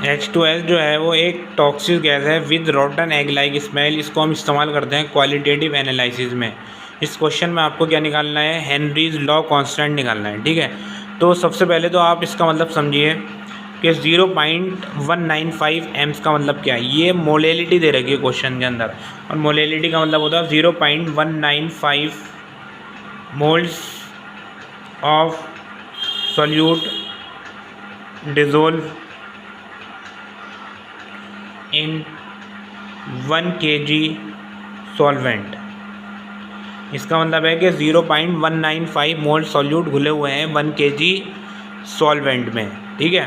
H2S जो है वो एक टॉक्सिक गैस है with rotten egg like smell. इसको हम इस्तेमाल करते हैं क्वालिटेटिव एनालिसिस में। इस क्वेश्चन में आपको क्या निकालना है, हेनरीज लॉ कांस्टेंट निकालना है। ठीक है, तो सबसे पहले तो आप इसका मतलब समझिए कि 0.195 एम्स का मतलब क्या है। ये मोलेलिटी दे रखी है क्वेश्चन के अंदर, और मोलेलिटी का मतलब होता है 0.195 moles of solute dissolve in 1 kg solvent. इसका मतलब है कि 0.195 मोल सॉल्यूट घुले हुए हैं 1 kg सॉल्वेंट में। ठीक है,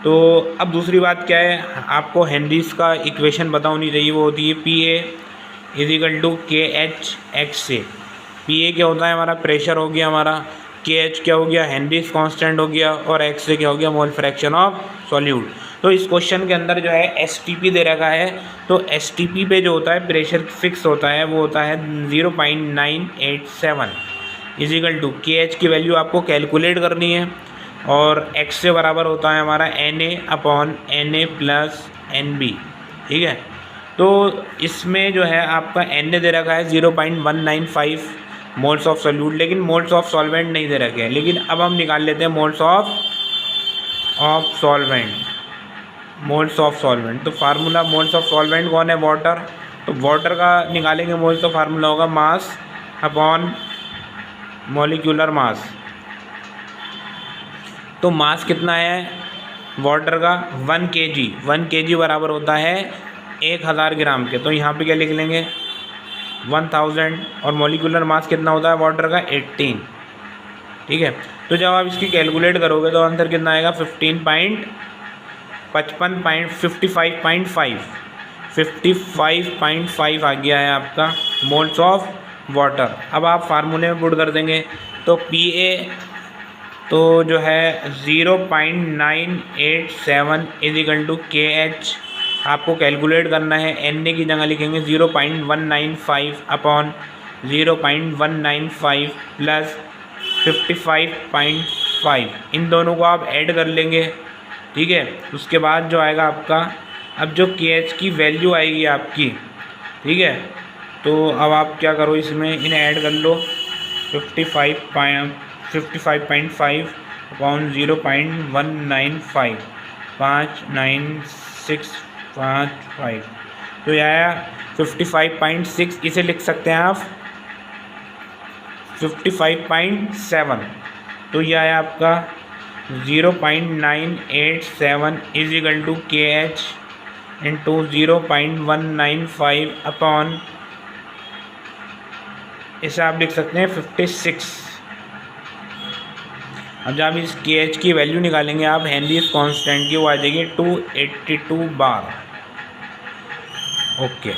तो अब दूसरी बात क्या है, आपको हेनरीज का इक्वेशन पता होनी चाहिए। वो होती है PA इजिकल टू KH से। PA क्या होता है, हमारा प्रेशर हो गया, हमारा KH क्या हो गया, हेनरीज कांस्टेंट हो गया, और X से क्या हो गया, मोल फ्रैक्शन ऑफ सॉल्यूट। तो इस क्वेश्चन के अंदर जो है STP दे रखा है, तो STP पे जो होता है प्रेशर फिक्स होता है, वो होता है 0.987 इजिकल टू KH की वैल्यू आपको कैलकुलेट करनी है, और X से बराबर होता है हमारा Na/Na प्लस NB। ठीक है, तो इसमें जो है आपका Na दे रखा है 0.195 मोल्स ऑफ सॉल्यूट, लेकिन मोल्स ऑफ सॉल्वेंट नहीं दे रखे हैं। लेकिन अब हम निकाल लेते हैं moles of solvent. Moles of solvent, तो फार्मूला मोल्स ऑफ सॉल्वेंट कौन है, वाटर। तो वाटर का निकालेंगे मोल्स, तो फार्मूला होगा मास अपॉन मॉलिक्यूलर मास। तो मास कितना है वाटर का, 1 kg। 1 kg बराबर होता है 1000 ग्राम के। तो यहाँ पे क्या लिख लेंगे 1000, और मॉलिक्यूलर मास कितना होता है वाटर का 18। ठीक है, तो जब आप इसकी कैलकुलेट करोगे तो आंसर कितना आएगा 55.5 आ गया है आपका मोल्स ऑफ वाटर। अब आप फार्मूले में पुट कर देंगे, तो PA तो जो है 0.987 इजिकल टू KH आपको कैलकुलेट करना है। Na की जगह लिखेंगे 0.195 अपॉन 0.195 प्लस 55.5, इन दोनों को आप ऐड कर लेंगे। ठीक है, उसके बाद जो आएगा आपका, अब जो KH की वैल्यू आएगी आपकी, ठीक है, तो अब आप क्या करो, इसमें इन्हें ऐड कर लो 55.5 अपॉन 0.195 59655, तो यह आया 55.6। इसे लिख सकते हैं आप 55.7। तो यह आया आपका 0.987 is equal to KH into 0.195 upon, इसे आप लिख सकते हैं 56। अब जब इस KH की वैल्यू निकालेंगे आप हेनरीज कांस्टेंट की, वो आ जाएगी 282 बार। ओके।